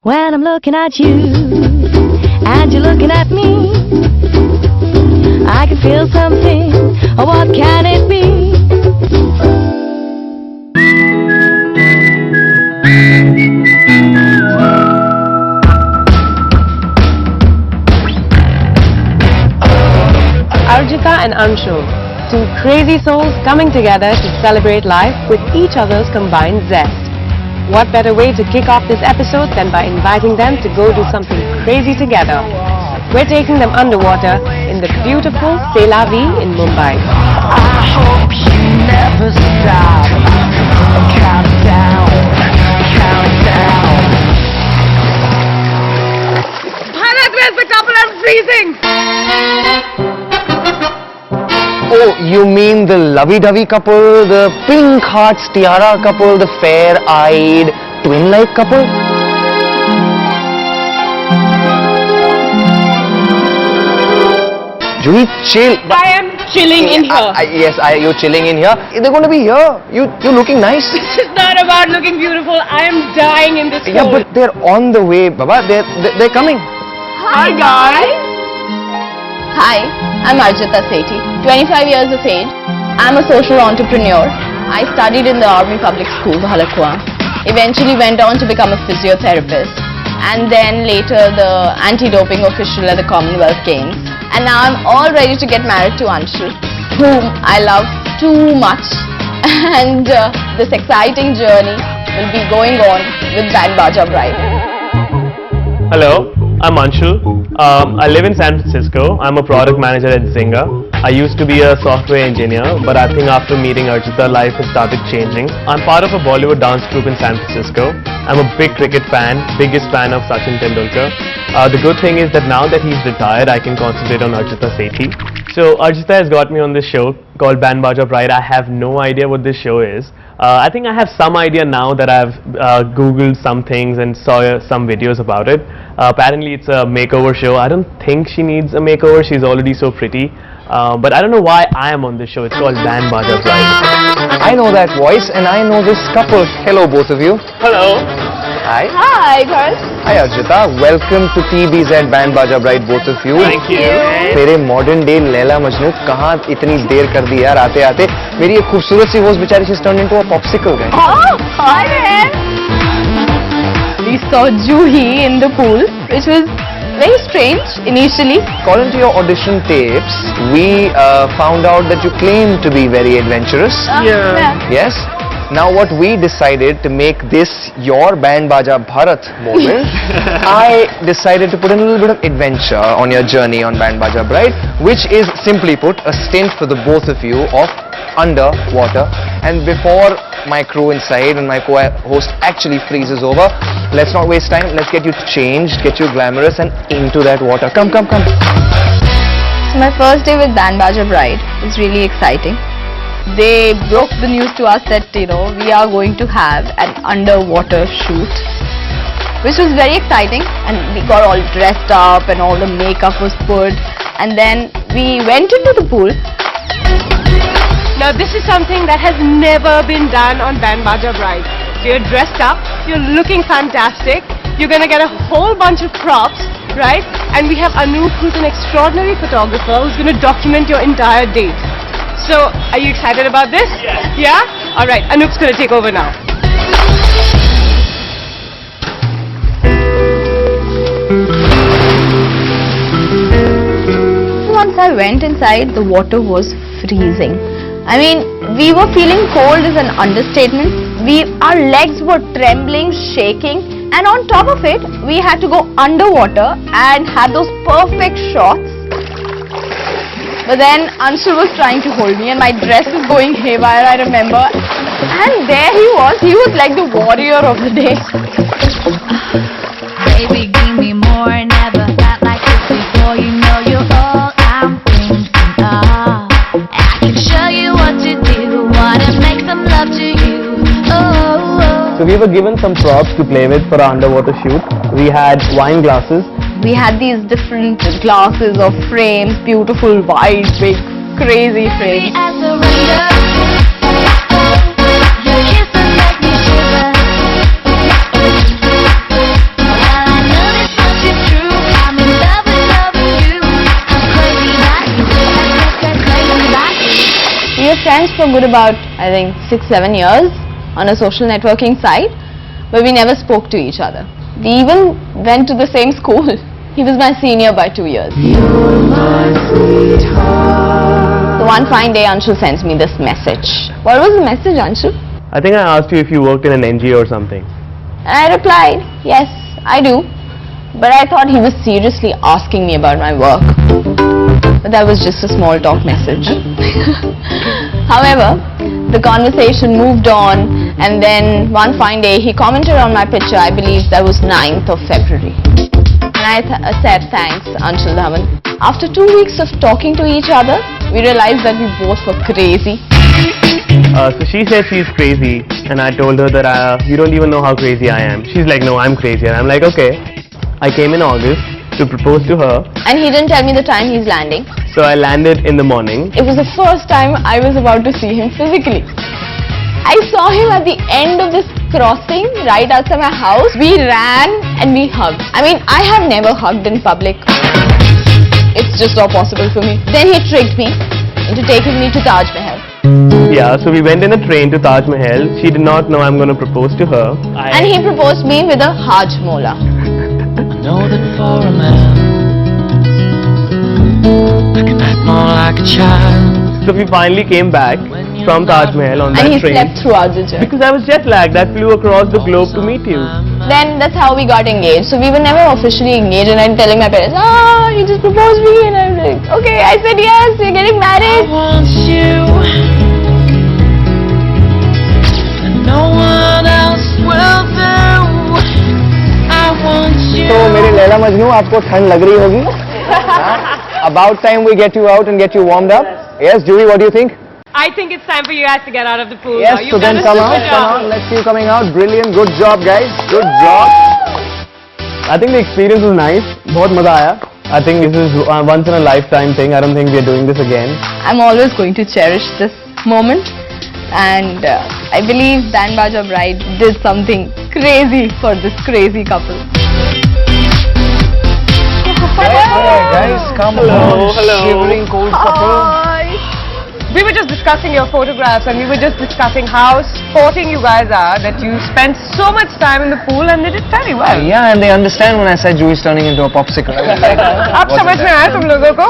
When I'm looking at you and you're looking at me, I can feel something. Oh, what can it be? Arjita and Anshu, two crazy souls coming together to celebrate life with each other's combined zest. What better way to kick off this episode than by inviting them to go do something crazy together? We're taking them underwater in the beautiful C'est La Vie in Mumbai. I hope you never stop. Count down, count down. Bharat, where's the couple? I'm freezing! Oh, you mean the lovey-dovey couple, the pink hearts tiara couple, the fair-eyed twin-like couple? Julie, chill. I am chilling in here. Yes, you're chilling in here. They're going to be here. You're looking nice. This is not about looking beautiful. I am dying in this Yeah, cold. but they're on the way, Baba. They're coming. Hi guys! Hi, I'm Arjita Sethi, 25 years of age. I'm a social entrepreneur. I studied in the Army Public School, Bhalakua. Eventually went on to become a physiotherapist. And then later the anti-doping official at the Commonwealth Games. And now I'm all ready to get married to Anshu, whom I love too much. And this exciting journey will be going on with Band Baja Bride. Hello, I'm Anshu. I live in San Francisco. I'm a product manager at Zynga. I used to be a software engineer, but I think after meeting Arjita, life has started changing. I'm part of a Bollywood dance troupe in San Francisco. I'm a big cricket fan, biggest fan of Sachin Tendulkar. The good thing is that now that he's retired, I can concentrate on Arjita Sethi. So Arjita has got me on this show called Band Baja Bride. I have no idea what this show is. I think I have some idea now that I've googled some things and saw some videos about it. Apparently it's a makeover show. I don't think she needs a makeover, she's already so pretty. But I don't know why I am on this show. It's called Band Baja Bride. I know that voice and I know this couple. Hello, both of you. Hello. Hi. Hi, girls. Hi, Arjita. Welcome to TBZ Band Baja Bride, both of you. Thank you. तेरे modern day Laila Majnu कहाँ इतनी देर कर दी यार आते आते मेरी एक खूबसूरत सी होस्ट बेचारी she's turned into a popsicle guy. Oh, hi there. We saw Juhi in the pool, which was very strange initially. According to your audition tapes, we found out that you claim to be very adventurous. Yeah. Yes. Now what we decided to make this your Band Baja Bharat moment, I decided to put in a little bit of adventure on your journey on Band Baja Bride, which is simply put a stint for the both of you of underwater. And before my crew inside and my co-host actually freezes over, let's not waste time, let's get you changed, get you glamorous and into that water. Come, come, come. So my first day with Band Baja Bride was really exciting. They broke the news to us that, we are going to have an underwater shoot, which was very exciting, and we got all dressed up and all the makeup was put, and then we went into the pool. Now this is something that has never been done on Band Baja Bride. So you're dressed up, you're looking fantastic, you're gonna get a whole bunch of props, right? And we have Anoop, who's an extraordinary photographer who's gonna document your entire date. So, are you excited about this? Yes. Yeah? Alright, Anoop's gonna take over now. Once I went inside, the water was freezing. I mean, we were feeling cold is an understatement. Our legs were trembling, shaking, and on top of it, we had to go underwater and have those perfect shots. But then Anshu was trying to hold me and my dress was going haywire, I remember. And there he was like the warrior of the day. Baby, give me more, never felt like this before. You know you're all I'm thinking of. I can show you what to do, wanna make some love to you. Oh. So we were given some props to play with for our underwater shoot. We had wine glasses. We had these different glasses or frames, beautiful white, big, crazy frames. I surrender. Your kisses make me shiver. friends for good about, I think, 6-7 years on a social networking site, but we never spoke to each other. We even went to the same school. He was my senior by 2 years. So one fine day, Anshul sends me this message. What was the message, Anshul? I think I asked you if you worked in an NGO or something. And I replied, yes, I do. But I thought he was seriously asking me about my work. But that was just a small talk message. However, the conversation moved on, and then one fine day he commented on my picture. I believe that was 9th of February. And I said, thanks, Anshul Dhawan. After 2 weeks of talking to each other, we realized that we both were crazy. So she said she's crazy, and I told her that you don't even know how crazy I am. She's like, no, I'm crazy. And I'm like, okay. I came in August to propose to her. And he didn't tell me the time he's landing. So I landed in the morning. It was the first time I was about to see him physically. I saw him at the end of this crossing right outside my house. We ran and we hugged. I mean, I have never hugged in public. It's just not possible for me. Then he tricked me into taking me to Taj Mahal. Yeah, so we went in a train to Taj Mahal. She did not know I'm going to propose to her. And he proposed me with a Hajmola. I know that for a man I can act more like a child. So we finally came back from Taj Mahal on that And he train. slept throughout the journey. Because I was jet lagged. I flew across the globe to meet you. Then that's how we got engaged. So we were never officially engaged, and I'm telling my parents, he just proposed me, and I'm like, okay, I said yes, we're getting married. I want you, and no one else will do. I want you. तो मेरे लैला मजनू आपको ठंड लग रही होगी? About time we get you out and get you warmed up. Yes, Julie, what do you think? I think it's time for you guys to get out of the pool. Yes, now. so You've then done a come super out, job. Let's see you coming out. Brilliant, good job, guys. Good job. I think the experience was nice. बहुत मजा आया. I think this is a once in a lifetime thing. I don't think we are doing this again. I'm always going to cherish this moment, and I believe Band Baja Bride did something crazy for this crazy couple. Guys, come on. Hello. Shivering cold couple. We were just discussing your photographs, and we were just discussing how sporting you guys are, that you spent so much time in the pool and they did very well. Yeah, and they understand when I said Jui's turning into a popsicle. I was like, Ab wasn't samajh mein it? aaya tum logon ko?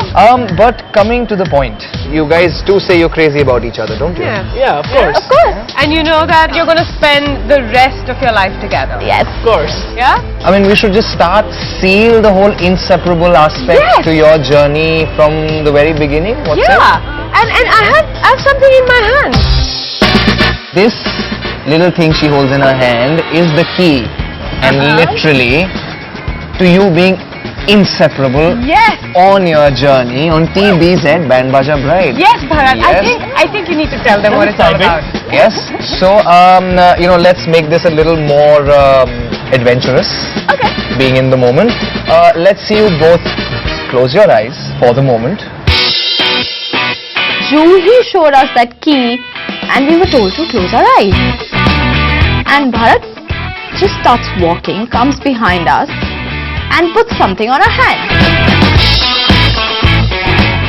But coming to the point, you guys do say you're crazy about each other, don't you? Yeah. Yeah, of course. Of course. And you know that you're going to spend the rest of your life together. Yes. Of course. Yeah? I mean, we should just start, seal the whole inseparable aspect Yes. to your journey from the very beginning. What's Yeah. it? And I have something in my hand. This little thing she holds in her hand is the key, and literally to you being inseparable Yes. on your journey on TBZ Band Baja Bride. Yes, Bharat. Yes. I think you need to tell them what it's all about. Yes. So let's make this a little more adventurous. Okay. Being in the moment. Let's see you both close your eyes for the moment. Juhi showed us that key, and we were told to close our eyes. And Bharat just starts walking, comes behind us, and puts something on our hand.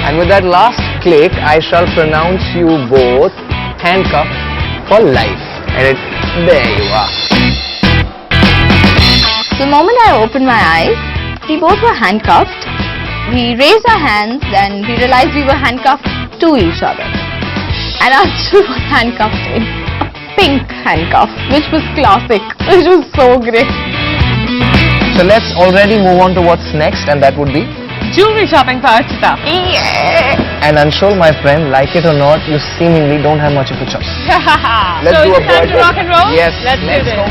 And with that last click, I shall pronounce you both handcuffed for life. And there you are. The moment I opened my eyes, we both were handcuffed. We raised our hands and we realized we were handcuffed to each other. And Anshul was handcuffed in a pink handcuff, which was classic, which was so great. So let's already move on to what's next, and that would be. Jewelry shopping for Archita. And Anshul, my friend, like it or not, you seemingly don't have much of a choice. Let's So do is a it time to broadcast. rock and roll? Yes, Let's do this. go.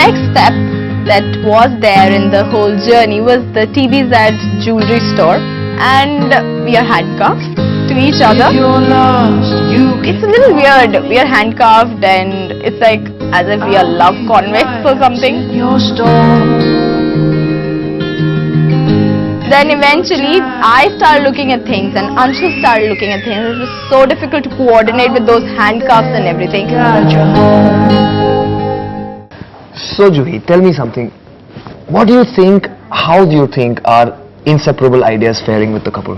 Next step that was there in the whole journey was the TBZ jewelry store, and we are handcuffed to each other. It's a little weird. We are handcuffed and it's like as if we are love convicts or something. Then eventually I started looking at things and Anshul started looking at things. It was so difficult to coordinate with those handcuffs and everything. So Juhi, tell me something. What do you think? How do you think are inseparable ideas faring with the couple?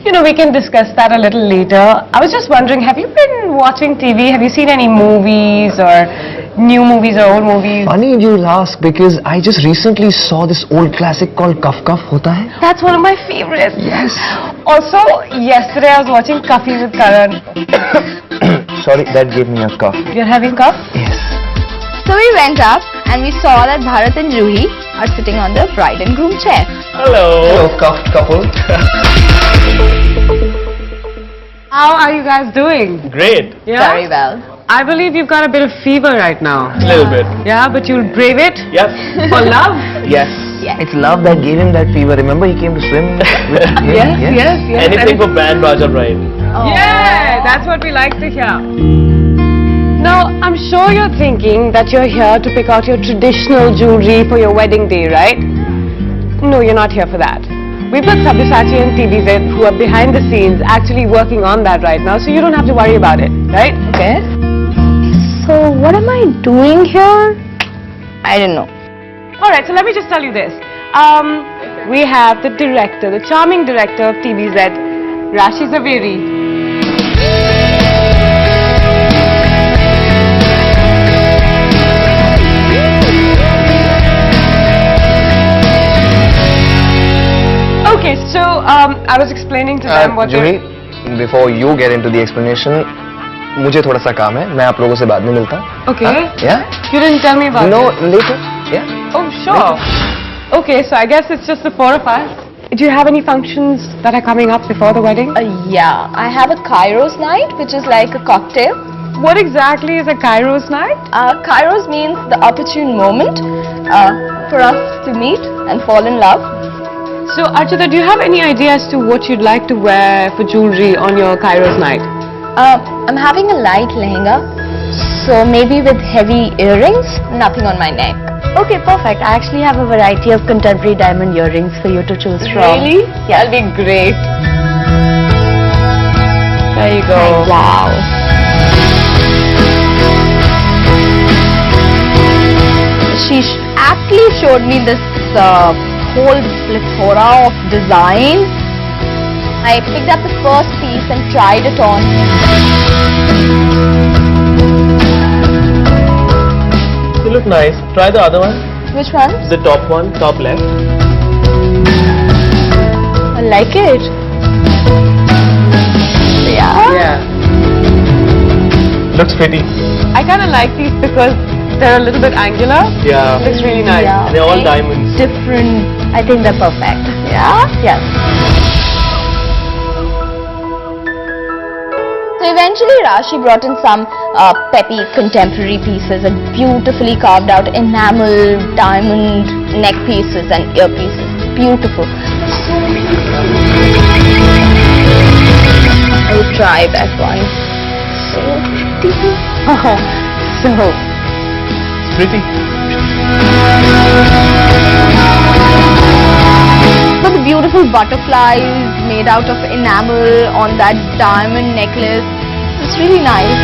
You know, we can discuss that a little later. I was just wondering, have you been watching TV? Have you seen any movies or new movies or old movies? Funny you ask, because I just recently saw this old classic called Kaf Kaf Hota Hai. That's one of my favorites. Yes. Also, yesterday I was watching Kafi with Karan. Sorry, that gave me a cough. You're having cough? Yes. So we went up and we saw that Bharat and Juhi are sitting on the bride and groom chair. Hello. Hello, cuffed couple. How are you guys doing? Great. Yeah? Very well. I believe you've got a bit of fever right now. A little bit. Yeah, but you'll brave it Yep. for love? Yes. It's love that gave him that fever. Remember, he came to swim with him? Yes. Anything for Band Baja Bride. Yeah, that's what we like to hear. Now, I'm sure you're thinking that you're here to pick out your traditional jewelry for your wedding day, right? No, you're not here for that. We've got Sabyasachi and TVZ who are behind the scenes actually working on that right now, so you don't have to worry about it, right? Okay. So what am I doing here? I don't know. Alright, so let me just tell you this. We have the director, the charming director of TVZ, Rashi Zaveri. Okay, so I was explaining to them what Juhi, before you get into the explanation, मुझे थोड़ा सा काम है. मैं आप लोगों से बाद में मिलता हूँ. Okay. Yeah? You didn't tell me about No, it. later. Yeah. Oh, sure. Okay, so I guess it's just the four of us. Do you have any functions that are coming up before the wedding? Yeah, I have a Kairos night, which is like a cocktail. What exactly is a Kairos night? Kairos means the opportune moment for us to meet and fall in love. So, Archita, do you have any idea as to what you'd like to wear for jewelry on your Kairos night? I'm having a light lehenga, so maybe with heavy earrings, nothing on my neck. Okay, perfect. I actually have a variety of contemporary diamond earrings for you to choose from. Really? Yeah. That'll be great. There you go. Wow. She actually showed me this whole plethora of designs. I picked up the first piece and tried it on. You look nice. Try the other one. Which one? The top one, top left. I like it. Yeah. Yeah. Looks pretty. I kind of like these because they're a little bit angular. Yeah. Looks really nice. Yeah. They're all diamonds. Different. I think they're perfect. Yeah. Yes. So eventually Rashi brought in some peppy contemporary pieces and beautifully carved out enamel diamond neck pieces and ear pieces. Beautiful. I will try that one. So pretty. So, It's pretty. So the beautiful butterflies made out of enamel on that diamond necklace. It's really nice.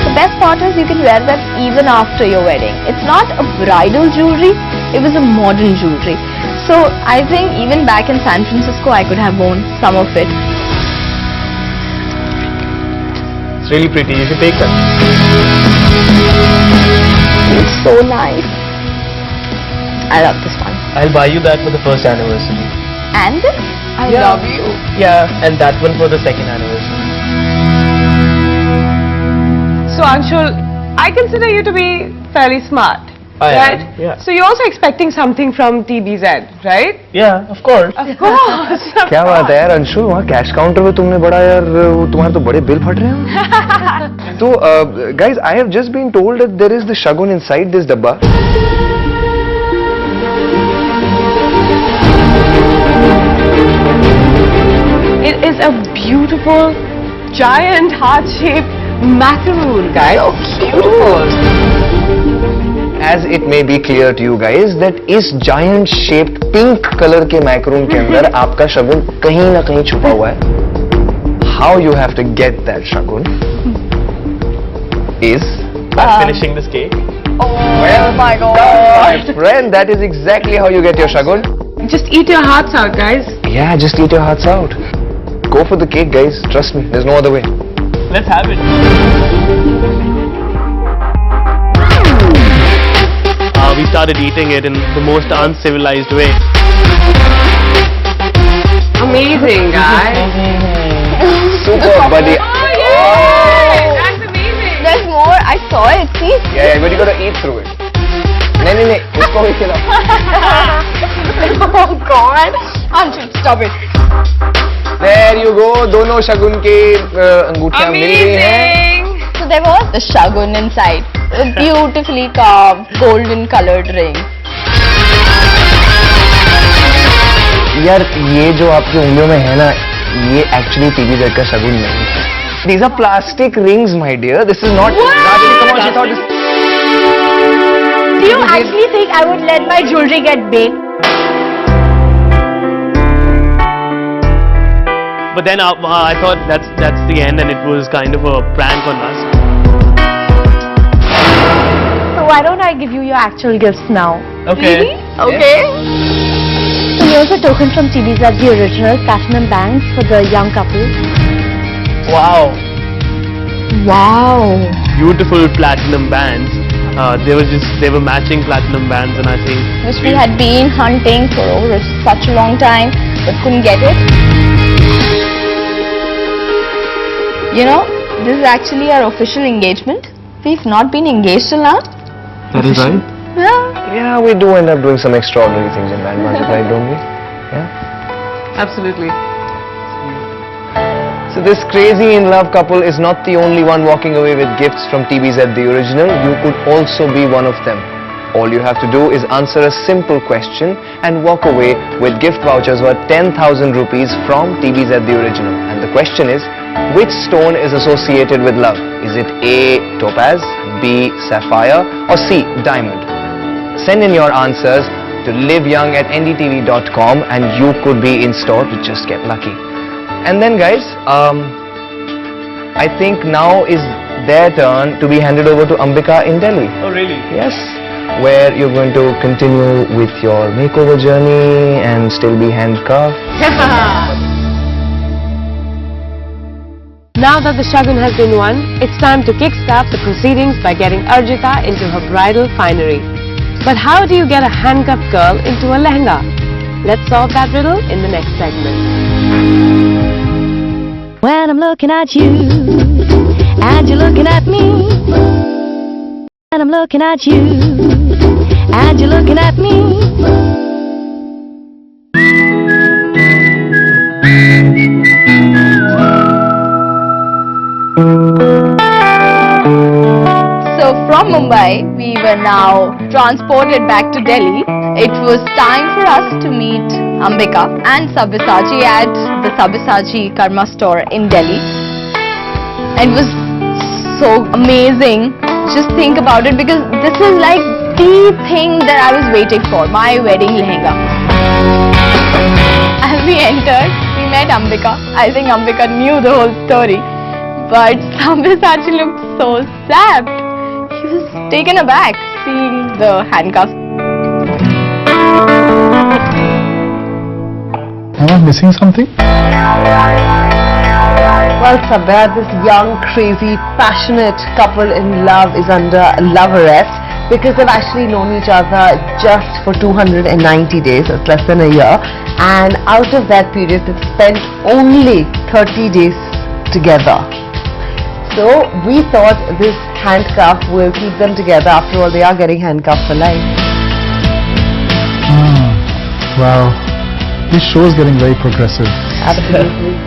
The best part is you can wear that even after your wedding. It's not a bridal jewelry, it was a modern jewelry. So I think even back in San Francisco I could have worn some of it. It's really pretty. You should take that. It's so nice. I love this one. I'll buy you that for the first anniversary. And this? I Yeah. love you. Yeah, and that one for the second anniversary. So Anshul, I consider you to be fairly smart, I am, right? yeah. So you're also expecting something from TBZ, right? Yeah, of course. Of course. क्या बात है यार अंशुल, वहाँ cash counter पे तुमने बड़ा यार तुम्हारे तो बड़े बिल फट रहे हैं. तो guys, I have just been told that there is the shagun inside this dabba. It is a beautiful, giant heart-shaped macaroon, guys. So Beautiful. As it may be clear to you guys that इस giant shaped pink color के macaroon के अंदर आपका शगुन कहीं ना कहीं छुपा हुआ है. How you have to get that shagun is I'm finishing this cake. Well my done, God. my friend. That is exactly how you get your shagun. Just eat your hearts out, guys. Yeah, just eat your hearts out. Go for the cake, guys. Trust me, there's no other way. Let's have it. We started eating it in the most uncivilized way. Amazing, guys. Super, buddy. That's amazing. There's more. I saw it. See? Yeah, but you gotta eat through it. No. Usko bhi khilao. Oh God. Anshu, stop it. There you go. दोनों शगुन के अंगूठियां मिल गई हैं. So there was the shagun inside, a beautifully carved, golden colored ring. यार ये जो आपकी उंगलियों में है ना, ये actually TBZ का शगुन नहीं है. These are plastic rings, my dear. This is not. Rajni, come on, she thought this. Do you actually think I would let my jewelry get baked? But then I thought that's the end, and it was kind of a prank on us. So why don't I give you your actual gifts now? Okay. Okay. So here's a token from TBZ, the original platinum bands for the young couple. Wow. Wow. Beautiful platinum bands. They were matching platinum bands, and I think Which we had been hunting for over such a long time, but couldn't get it. You know, this is actually our official engagement. We've not been engaged till now. that is right. Yeah. Yeah, we do end up doing some extraordinary things in Band Baja Pride, don't we? Yeah. Absolutely. So this crazy in love couple is not the only one walking away with gifts from TBZ the original. You could also be one of them. All you have to do is answer a simple question and walk away with gift vouchers worth 10,000 rupees from TBZ the original. And the question is, which stone is associated with love? Is it A, topaz, B, sapphire, or C, diamond? Send in your answers to liveyoung@ndtv.com and you could be in store to just get lucky. And then guys, I think now is their turn to be handed over to Ambika in Delhi. Oh really? Yes, where you're going to continue with your makeover journey and still be handcuffed. Now that the shagun has been won, it's time to kickstart the proceedings by getting Arjita into her bridal finery. But how do you get a handcuffed girl into a lehenga? Let's solve that riddle in the next segment. When I'm looking at you, and you're looking at me. When I'm looking at you, and you're looking at me. So from Mumbai, we were now transported back to Delhi. It was time for us to meet Ambika and Sabyasachi at the Sabyasachi Karma store in Delhi. And it was so amazing. Just think about it, because this is like the thing that I was waiting for, my wedding lehenga. As we entered, we met Ambika. I think Ambika knew the whole story. But Sabyasachi looked so sad. He was taken aback seeing the handcuffs. Am I missing something? Well, Sabya, this young, crazy, passionate couple in love is under love arrest because they've actually known each other just for 290 days, it's less than a year, and out of that period they've spent only 30 days together. So we thought this handcuff will keep them together. After all, they are getting handcuffed for life. Wow. This show is getting very progressive. Absolutely.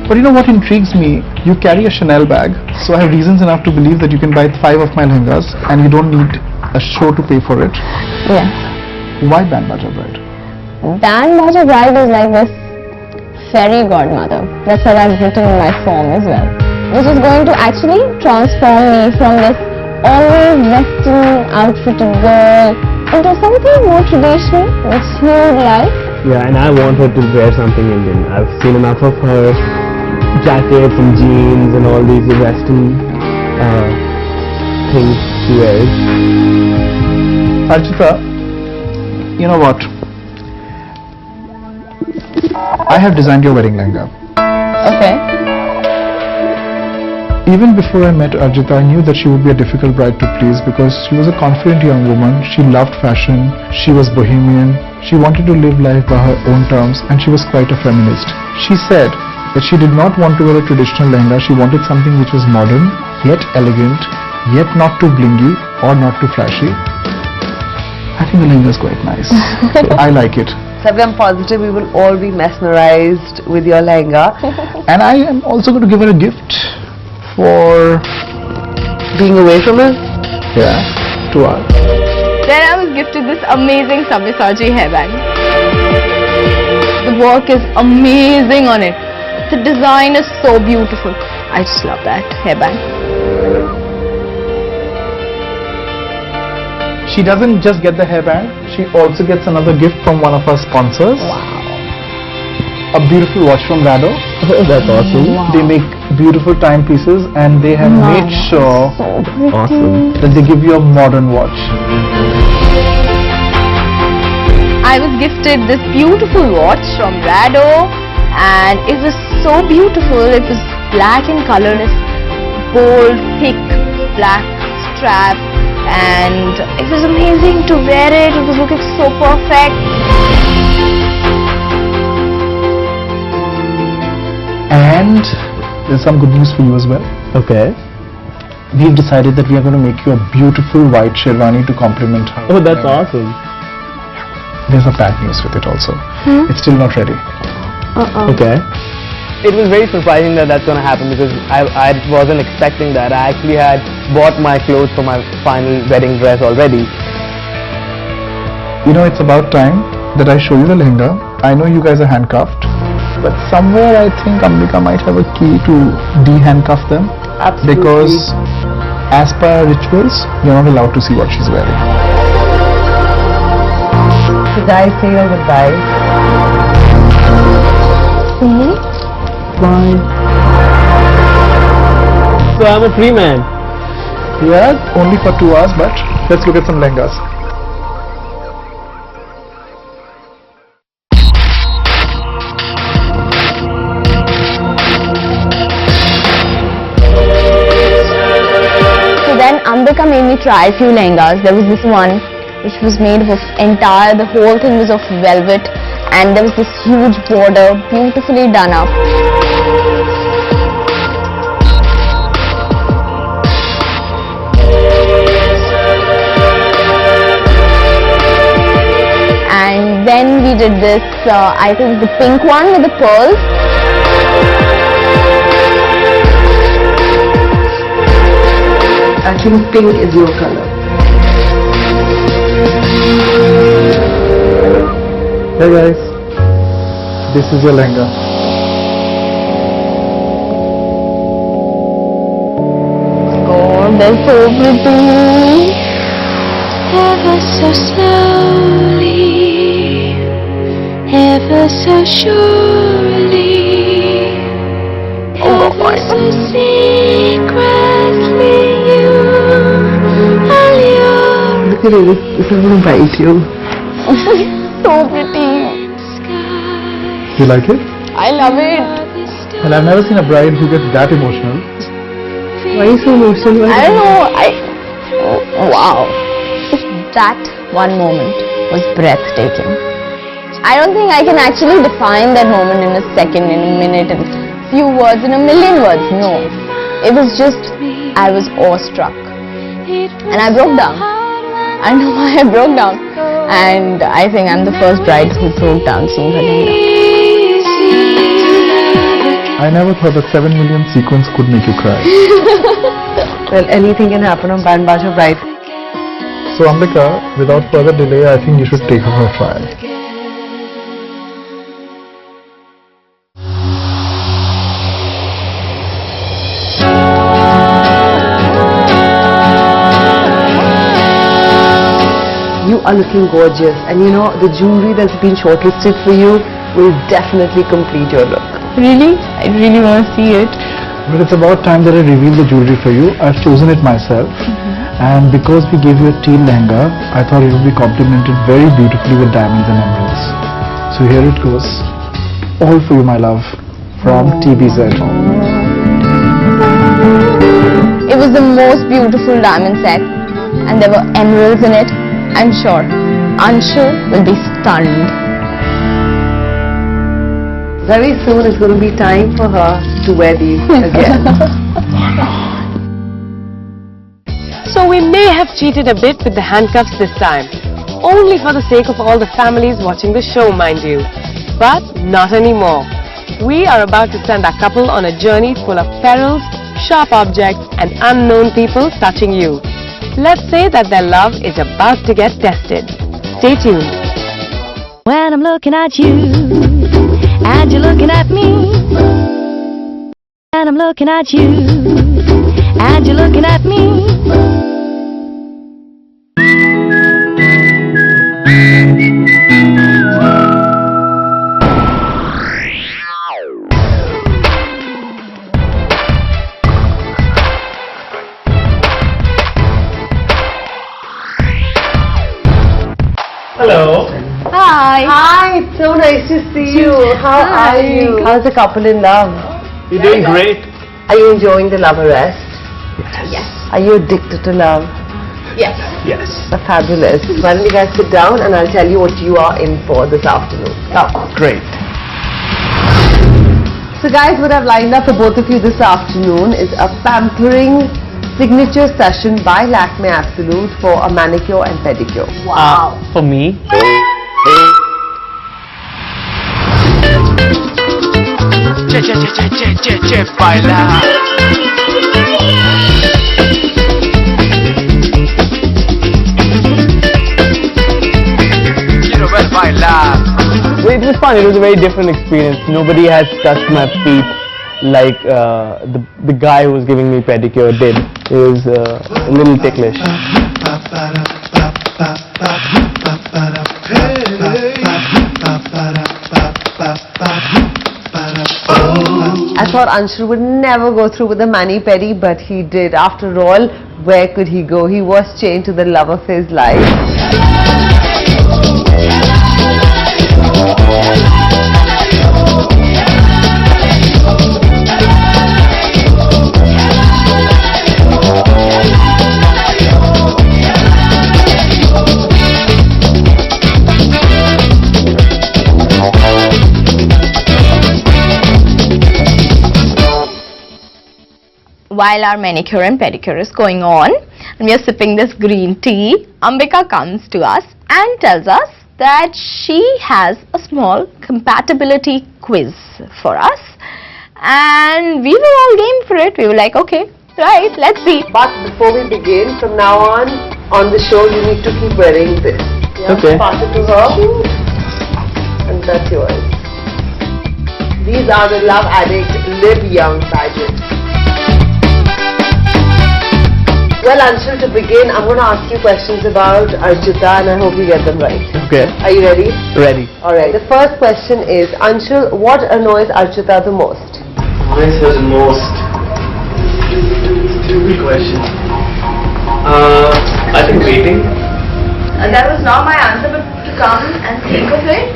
But you know what intrigues me? You carry a Chanel bag, so I have reasons enough to believe that you can buy 5 of my lehengas and you don't need a show to pay for it. Yes. Why Band Baja Bride? Band Baja Bride is like this fairy godmother. That's what I've written in my form as well. Which is going to actually transform me from this always western outfitted girl into something more traditional, with smooth life. Yeah, and I want her to wear something Indian. I've seen enough of her jackets and jeans and all these Western things she wears. Archita, you know what? I have designed your wedding lehenga. Okay. Even before I met Archita, I knew that she would be a difficult bride to please because she was a confident young woman. She loved fashion. She was bohemian. She wanted to live life by her own terms, and she was quite a feminist. She said that she did not want to wear a traditional lehenga. She wanted something which was modern, yet elegant, yet not too blingy or not too flashy. I think the lehenga is quite nice. I like it. Sabi, I'm positive we will all be mesmerized with your lehenga. And I am also going to give her a gift for Being away from us? 2 hours. Then I was gifted this amazing Sabyasachi hairband. The work is amazing on it. The design is so beautiful. I just love that hairband. She doesn't just get the hairband, she also gets another gift from one of our sponsors. Wow. A beautiful watch from Rado. That's awesome. Wow. They make beautiful timepieces and they have made sure that they give you a modern watch. I was gifted this beautiful watch from Rado and it was so beautiful. It was black in color, this bold, thick, black strap, and it was amazing to wear it. It was looking so perfect. And there's some good news for you as well. Okay. We've decided that we are going to make you a beautiful white sherwani to complement her. Oh, that's awesome. There's a bad news with it also. It's still not ready. Okay. It was very surprising that that's going to happen because I wasn't expecting that. I actually had bought my clothes for my final wedding dress already. You know, it's about time that I show you the lehenga. I know you guys are handcuffed, but somewhere I think Ambika might have a key to de-handcuff them. Absolutely. Because as per rituals, you're not allowed to see what she's wearing. Should I say your goodbyes? Bye. So I'm a free man. Yeah, only for 2 hours, but let's look at some lehengas. So then Ambika made me try a few lehengas. There was this one which was made of the whole thing was of velvet, and there was this huge border, beautifully done up. And then we did this, I think the pink one with the pearls. I think pink is your color. Hey guys, this is your lehenga. Oh, they're so pretty. Ever so slowly, ever so surely, ever so secretly, you allure Look at it, this is going to bite you. So pretty. You like it? I love it. And I've never seen a bride who gets that emotional. Why are you so emotional? I don't know. Wow. That one moment was breathtaking. I don't think I can actually define that moment in a second, in a minute, in a few words, in a million words. No. It was just, I was awestruck. And I broke down. I know why I broke down. And I think I'm the first bride who broke down seeing her lehenga. I never thought that 7 million sequins could make you cry. Well, anything can happen on Band Baja Bride. So Ambika, without further delay, I think you should take her for a trial. You are looking gorgeous, and you know the jewelry that's been shortlisted for you will definitely complete your look. Really? I really want to see it. But it's about time that I reveal the jewelry for you. I've chosen it myself. And because we gave you a teal lehenga, I thought it would be complemented very beautifully with diamonds and emeralds. So here it goes. All for you, my love, from TBZ. It was the most beautiful diamond set and there were emeralds in it. I'm sure Anshul will be stunned. Very soon it's going to be time for her to wear these again. So we may have cheated a bit with the handcuffs this time. Only for the sake of all the families watching the show, mind you. But not anymore. We are about to send our couple on a journey full of perils, sharp objects and unknown people touching you. Let's say that their love is about to get tested. Stay tuned. When I'm looking at you, and you're looking at me. And I'm looking at you, and you're looking at me. Hello. Hi. Hi, it's so nice to see you. How are you? How's the couple in love? You're doing great. Are you enjoying the love arrest? Yes. Are you addicted to love? Yes. Yes. Fabulous. Why don't you guys sit down and I'll tell you what you are in for this afternoon. Come. Great. So guys, what I've lined up for both of you this afternoon is a pampering signature session by Lakme Absolute for a manicure and pedicure. Wow. For me. It was fun. It was a very different experience. Nobody has touched my feet like the guy who was giving me pedicure did. It was a little ticklish. I thought Anshul would never go through with a mani-pedi, but he did. After all, where could he go? He was chained to the love of his life. While our manicure and pedicure is going on and we are sipping this green tea, Ambika comes to us and tells us that she has a small compatibility quiz for us, and we were all game for it. We were like, okay, right, let's see. But before we begin, from now on the show, you need to keep wearing this. Yeah? Okay. Pass it to her. And that's yours. These are the Love Addict Live Young badges. Well, Anshul, to begin, I'm going to ask you questions about Archita and I hope you get them right. Okay. Are you ready? Ready. Alright, the first question is, Anshul, what annoys Archita the most? This is most stupid question. I think waiting. That was not my answer, but to come and think of it,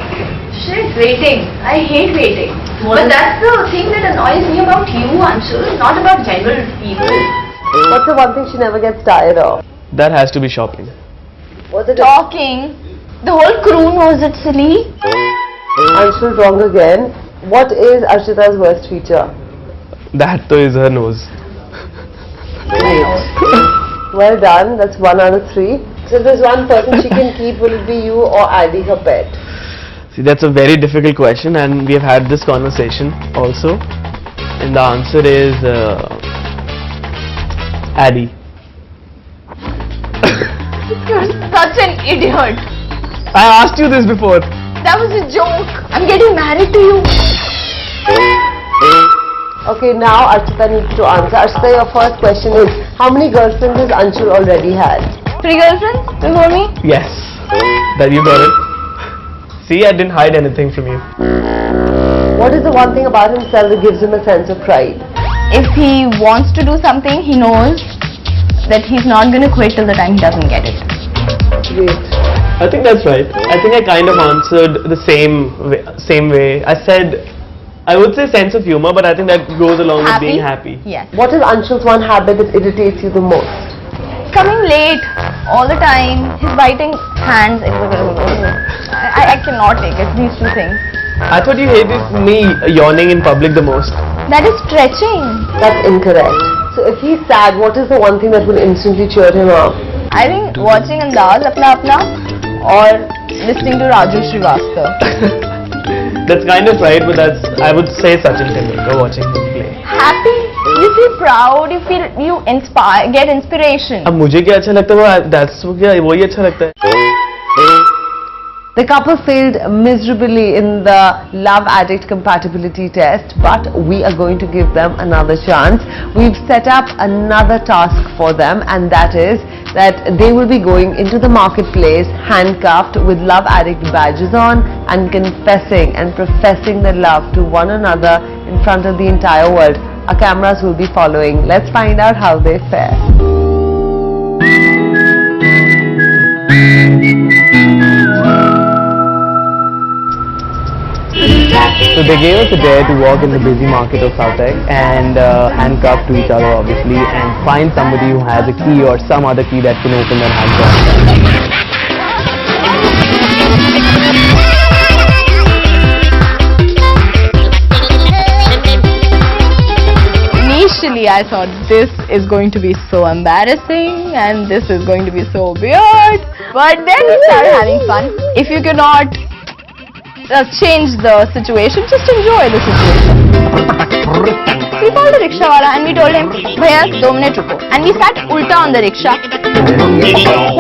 shit, waiting. I hate waiting. But that's the thing that annoys me about you, Anshul, not about general people. What's the one thing she never gets tired of? That has to be shopping. What's it? Talking. The whole crew knows it, silly. Anshul, wrong again. What is Archita's worst feature? That though is her nose. Great. Well done. That's 1 out of 3. So if there's one person she can keep, will it be you or Addy, her pet? See, that's a very difficult question, and we have had this conversation also. And the answer is Addy. You're such an idiot. I asked you this before. That was a joke. I'm getting married to you. Okay, now Archita needs to answer. Archita, your first question is, how many girlfriends has Anshul already had? 3 girlfriends before me? Yes. That you got it. See, I didn't hide anything from you. What is the one thing about himself that gives him a sense of pride? If he wants to do something, he knows that he's not going to quit till the time he doesn't get it. I think that's right. I think I kind of answered the same way. I said, I would say sense of humor, but I think that goes along with being happy. Yes. What is Anshul's one habit that irritates you the most? Coming late all the time, his biting hands. I cannot take it, these two things. I thought you hated me yawning in public the most. That is stretching. That's incorrect. So if he's sad, what is the one thing that will instantly cheer him up? I think watching Andaz Apna Apna or listening to Raju Srivastava. That's kind of right, but I would say Sachin Tendulkar watching him play. Happy, you feel proud, you inspire, get inspiration. अब मुझे क्या अच्छा लगता है वो that's क्या वही अच्छा लगता है. The couple failed miserably in the love addict compatibility test, but we are going to give them another chance. We've set up another task for them, and that is that they will be going into the marketplace handcuffed with love addict badges on and confessing and professing their love to one another in front of the entire world. Our cameras will be following. Let's find out how they fare. So they gave us a dare to walk in the busy market of Southwark and handcuff to each other obviously and find somebody who has a key or some other key that can open their handcuffs. Initially I thought this is going to be so embarrassing and this is going to be so weird, but then we started having fun. If you cannot change the situation, just enjoy the situation. We called a rickshawala and we told him, "Bhaiya, 2 minutes ruko." And we sat ulta on the rickshaw,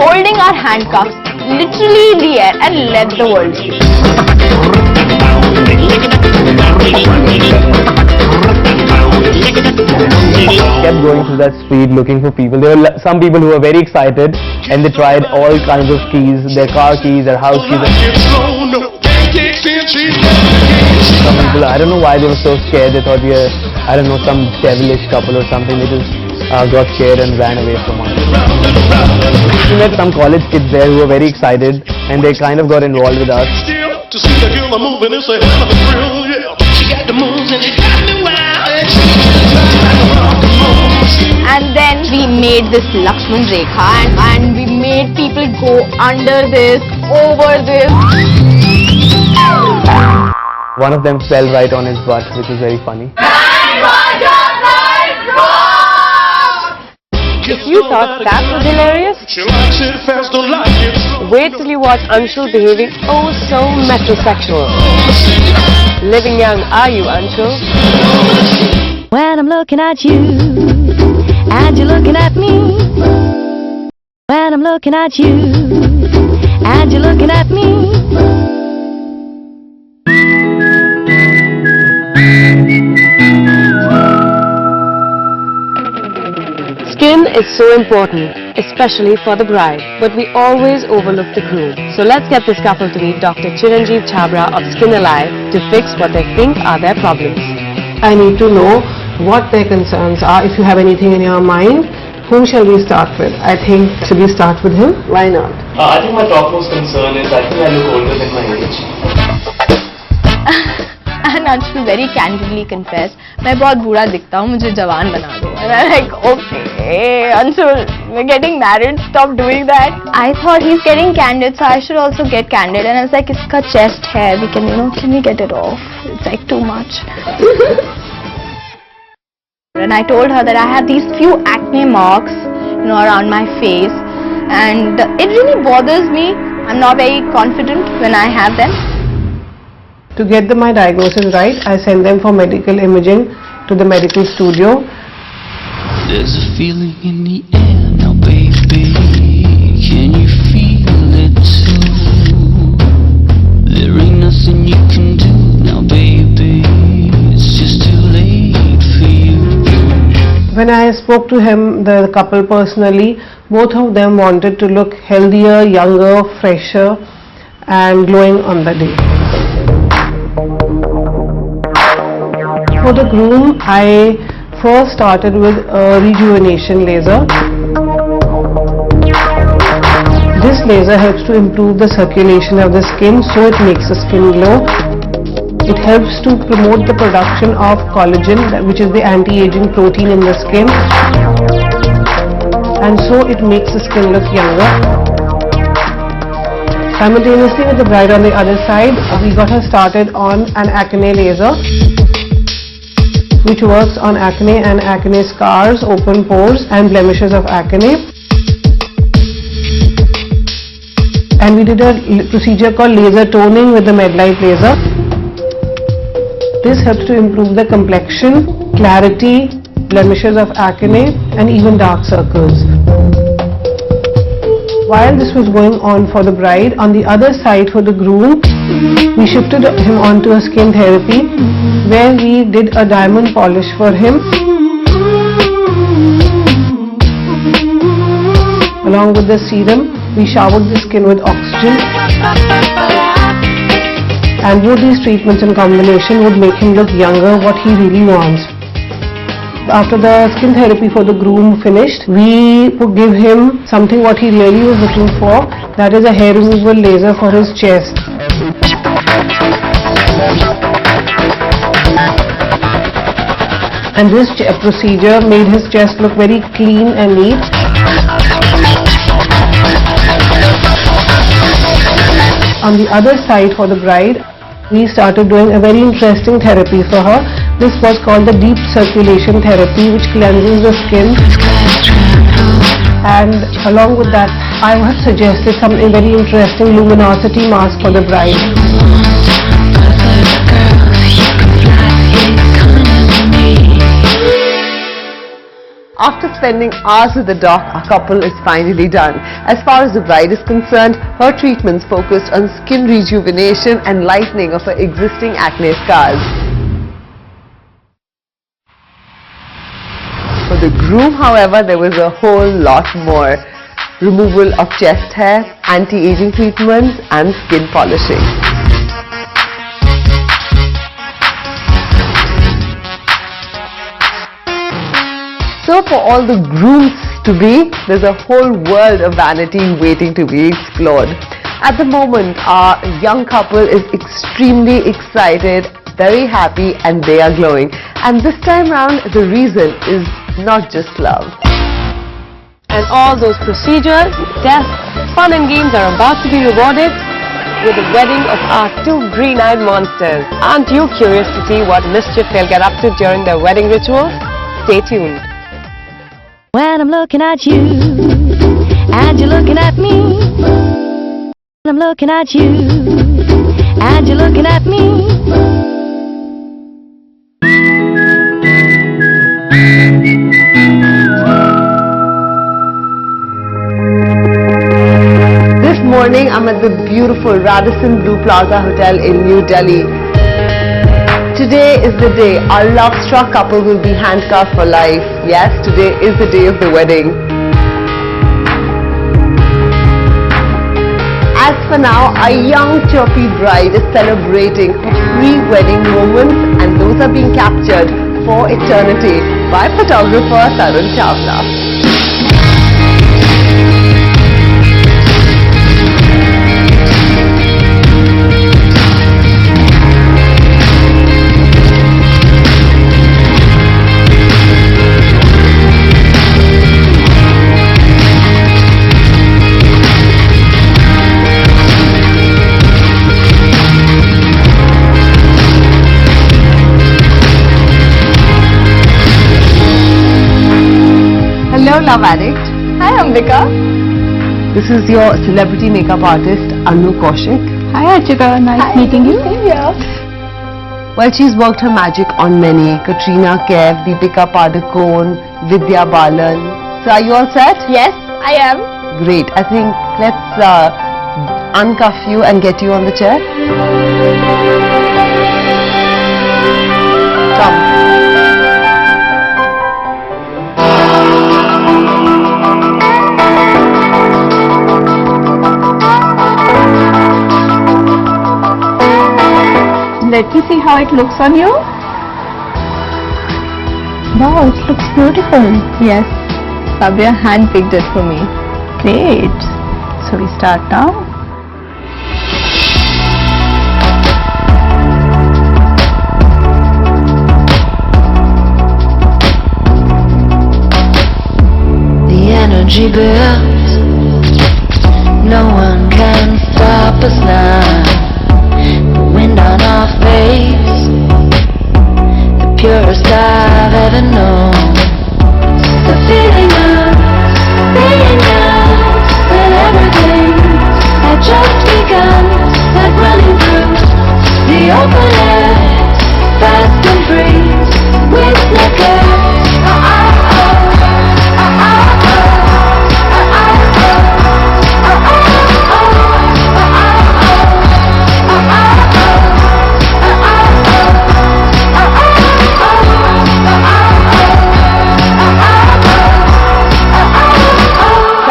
holding our handcuffs literally in the air and let the world see. Kept going through that street looking for people. There were some people who were very excited and they tried all kinds of keys, their car keys, their house keys. Some people, I don't know why they were so scared. They thought we were, I don't know, some devilish couple or something. They just got scared and ran away from us. We met some college kids there who were very excited and they kind of got involved with us. To see the girl I'm moving, it's a hell of a thrill, yeah. She got the moves and it got me wild. And then we made this Lakshman Rekha and we made people go under this, over this. One of them fell right on his butt, which was very funny. If you thought that was hilarious, wait till you watch Anshul behaving oh so metrosexual. Living young, are you, Anshul? When I'm looking at you, and you're looking at me. When I'm looking at you, and you're looking at me. Skin is so important, especially for the bride, but we always overlook the groom. So let's get this couple to meet Dr. Chiranjeev Chhabra of Skin Alive to fix what they think are their problems. I need to know what their concerns are. If you have anything in your mind, whom shall we start with? I think, should we start with him? Why not? I think my topmost concern is I think I look older than my age. And Anshul very candidly confessed, मैं बहुत बूढ़ा दिखता हूँ, मुझे जवान बना दो. And I'm like, okay, Anshul, we're getting married, stop doing that. I thought he's getting candid, so I should also get candid. And I was like, इसका chest hair, we can, can we get it off? It's like too much. And I told her that I have these few acne marks, around my face, and it really bothers me. I'm not very confident when I have them. To get my diagnosis right, I send them for medical imaging to the medical studio. There's a feeling in the air now, baby. Can you feel it too? There ain't nothing you can do now, baby. It's just too late for you. When I spoke to him, the couple personally, both of them wanted to look healthier, younger, fresher and glowing on the day. For the groom, I first started with a rejuvenation laser. This laser helps to improve the circulation of the skin, so it makes the skin glow. It helps to promote the production of collagen, which is the anti-aging protein in the skin, and so it makes the skin look younger. Simultaneously with the bride on the other side, we got her started on an acne laser, which works on acne and acne scars, open pores and blemishes of acne. And we did a procedure called laser toning with the Medlight laser. This helps to improve the complexion, clarity, blemishes of acne and even dark circles. While this was going on for the bride, on the other side for the groom, we shifted him onto a skin therapy where we did a diamond polish for him. Along with the serum, we showered the skin with oxygen. And both these treatments in combination would make him look younger, what he really wants. After the skin therapy for the groom finished, we would give him something what he really was looking for, that is a hair removal laser for his chest. And this procedure made his chest look very clean and neat. On the other side for the bride, we started doing a very interesting therapy for her. This was called the deep circulation therapy, which cleanses the skin. And along with that, I have suggested something very interesting, luminosity mask for the bride. After spending hours with the doc, our couple is finally done. As far as the bride is concerned, her treatments focused on skin rejuvenation and lightening of her existing acne scars. For the groom, however, there was a whole lot more. Removal of chest hair, anti-aging treatments and skin polishing. So for all the grooms to be, there's a whole world of vanity waiting to be explored. At the moment, our young couple is extremely excited, very happy and they are glowing. And this time round, the reason is not just love. And all those procedures, tests, fun and games are about to be rewarded with the wedding of our two green-eyed monsters. Aren't you curious to see what mischief they'll get up to during their wedding rituals? Stay tuned. When I'm looking at you, and you're looking at me. When I'm looking at you, and you're looking at me. This morning, I'm at the beautiful Radisson Blu Plaza Hotel in New Delhi. Today is the day our love-struck couple will be handcuffed for life. Yes, today is the day of the wedding. As for now, our young chirpy bride is celebrating her pre-wedding moments, and those are being captured for eternity by photographer Tarun Chawla. Hello, love addict. Hi Ambika. This is your celebrity makeup artist, Anu Kaushik. Hi Archita, nice meeting you. Yeah. Well, she's worked her magic on many. Katrina Kaif, Deepika Padukone, Vidya Balan. So are you all set? Yes, I am. Great. I think let's uncuff you and get you on the chair. Come. Let me see how it looks on you. Wow, it looks beautiful. Yes, Sabya handpicked it for me. Great. So we start now. The energy builds. No one can stop us now. The wind on our face, the purest I've ever known. The feeling of being young, when everything had just begun, like running through the open air, fast and free, with no care.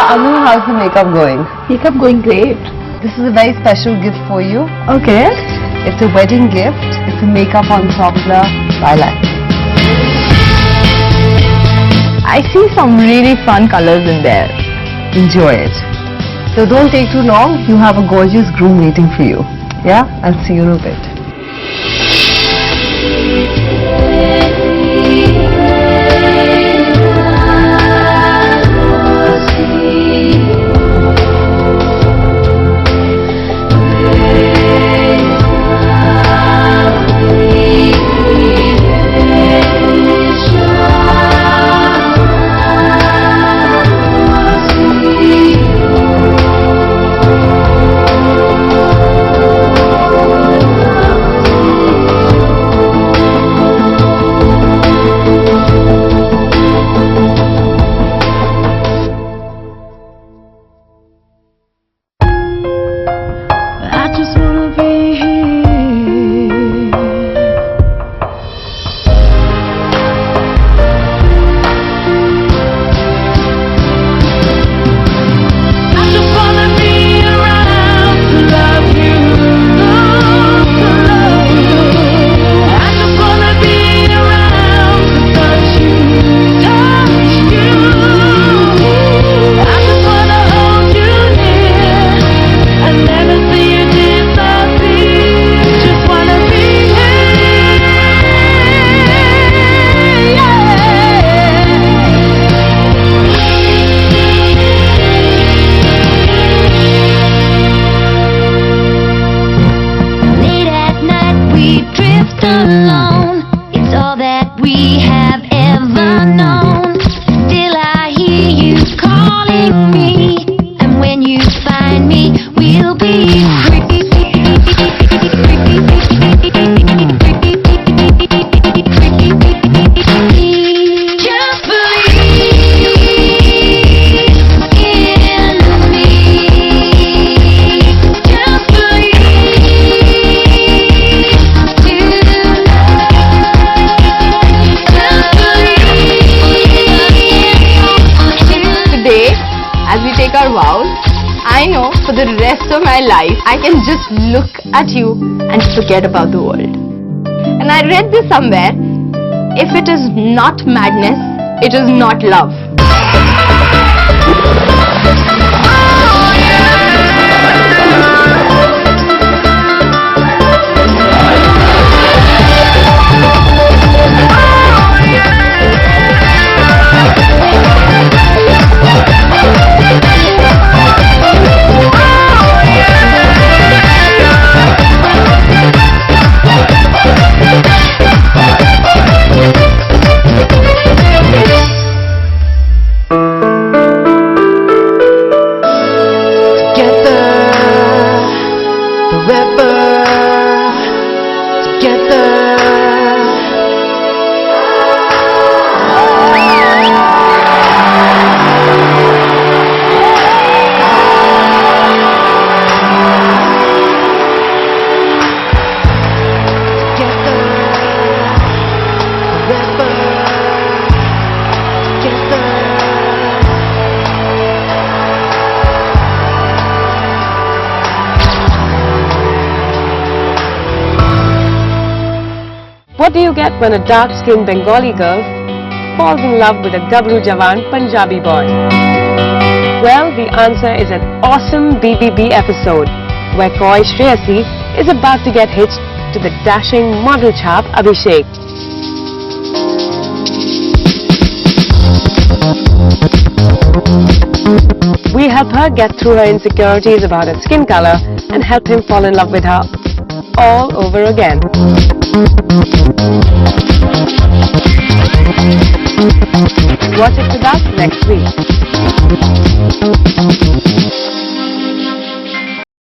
Anu, how's the makeup going? Makeup going great. This is a very special gift for you. Okay. It's a wedding gift. It's a makeup ensemble by Lakme. I see some really fun colors in there. Enjoy it. So don't take too long. You have a gorgeous groom waiting for you. Yeah? I'll see you in a bit. Alone, it's all that we have ever known. Still I hear you calling me, and when you find me, we'll be free. Just believe in me. Just Today, as we take our vows, I know for the rest of my life, I can just look at you and forget about the world. And I read this somewhere, if it is not madness, it is not love. What do you get when a dark-skinned Bengali girl falls in love with a Gabru Jawan Punjabi boy? Well, the answer is an awesome BBB episode where Koi Shreyasi is about to get hitched to the dashing model chap Abhishek. We help her get through her insecurities about her skin color and help him fall in love with her all over again. Watch it with us next week.